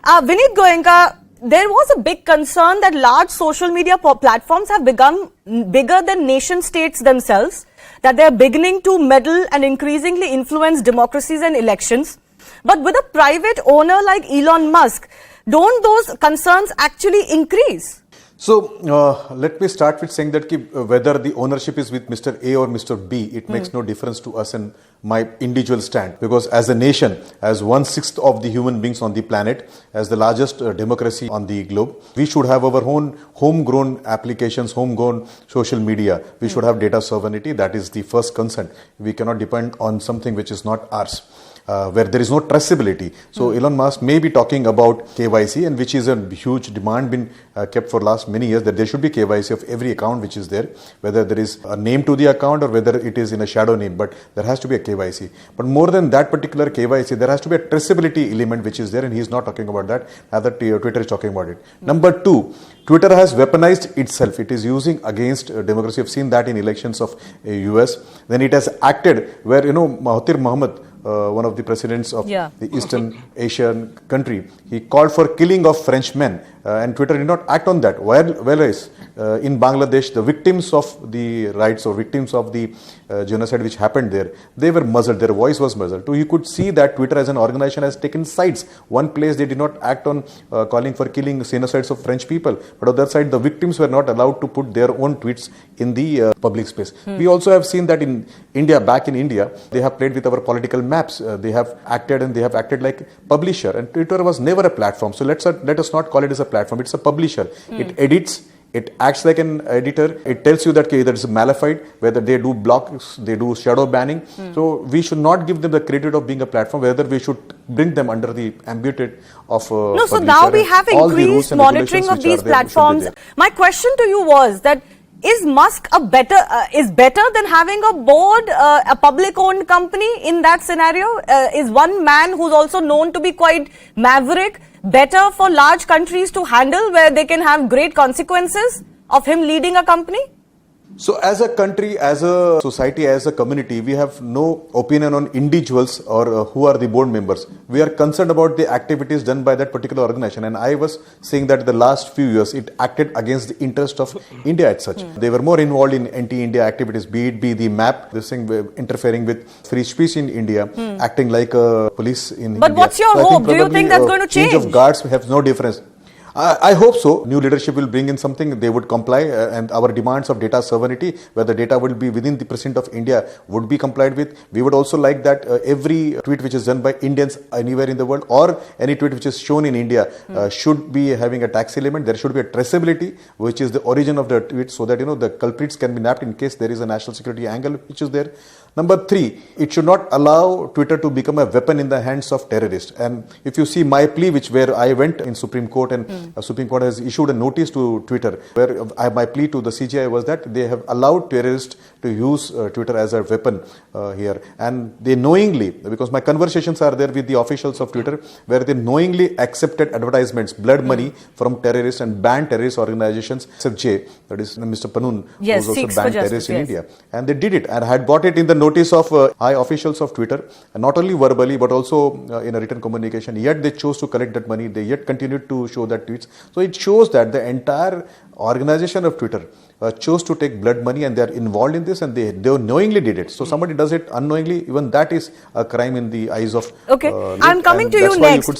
Vinit Goenka, there was a big concern that large social media platforms have become bigger than nation states themselves, that they are beginning to meddle and increasingly influence democracies and elections. But with a private owner like Elon Musk, don't those concerns actually increase? So, let me start with saying that whether the ownership is with Mr. A or Mr. B, it makes no difference to us and my individual stand. Because as a nation, as 1/6 of the human beings on the planet, as the largest democracy on the globe, we should have our own homegrown applications, homegrown social media. We should have data sovereignty. That is the first concern. We cannot depend on something which is not ours. Where there is no traceability. So Elon Musk may be talking about KYC, and which is a huge demand been kept for last many years, that there should be KYC of every account which is there, whether there is a name to the account or whether it is in a shadow name, but there has to be a KYC. But more than that particular KYC, there has to be a traceability element which is there, and he is not talking about that. Rather, Twitter is talking about it. Number two, Twitter has weaponized itself. It is using against democracy. I've seen that in elections of US. Then it has acted where, Mahathir Mohamad, one of the presidents of the Eastern Asian country, he called for killing of Frenchmen, and Twitter did not act on that. Whereas in Bangladesh, the victims of the riots or victims of the genocide which happened there, they were muzzled, their voice was muzzled. So you could see that Twitter as an organization has taken sides. One place they did not act on calling for killing genocides of French people, but on the other side, the victims were not allowed to put their own tweets in the public space. We also have seen that in India, back in India, they have played with our political maps. They have acted like publisher, and Twitter was never a platform. So let us not call it as a platform. It's a publisher. It edits. It acts like an editor. It tells you that either it's malified, whether they do blocks, they do shadow banning. So we should not give them the credit of being a platform, whether we should bring them under the ambit of No, so now we have increased monitoring of these platforms. My question to you was that is Musk is better than having a board, a public-owned company in that scenario? Is one man who's also known to be quite maverick better for large countries to handle, where they can have great consequences of him leading a company? So as a country, as a society, as a community, we have no opinion on individuals or who are the board members. We are concerned about the activities done by that particular organization. And I was saying that the last few years, it acted against the interest of India as such. They were more involved in anti-India activities, be the MAP, this thing interfering with free speech in India, acting like a police in India. But what's your hope? Do you think that's going to change? Change of guards have no difference. I hope so. New leadership will bring in something. They would comply, and our demands of data sovereignty, where the data will be within the precinct of India, would be complied with. We would also like that every tweet which is done by Indians anywhere in the world, or any tweet which is shown in India, should be having a tax element. There should be a traceability, which is the origin of the tweet, so that the culprits can be nabbed in case there is a national security angle which is there. Number three, it should not allow Twitter to become a weapon in the hands of terrorists. And if you see my plea, where I went in Supreme Court, and Supreme Court has issued a notice to Twitter, where my plea to the CGI was that they have allowed terrorists to use Twitter as a weapon here. And they knowingly, because my conversations are there with the officials of Twitter, where they knowingly accepted advertisements, blood money from terrorists, and banned terrorist organizations, SFJ, that is Mr. Panun, who also banned terrorists in India. And they did it, and had brought it in the notice of high officials of Twitter, and not only verbally but also in a written communication. Yet they chose to collect that money. They yet continued to show that tweets. So it shows that the entire organization of Twitter chose to take blood money, and they are involved in this, and they knowingly did it. So somebody does it unknowingly, even that is a crime in the eyes of I'm coming to you next.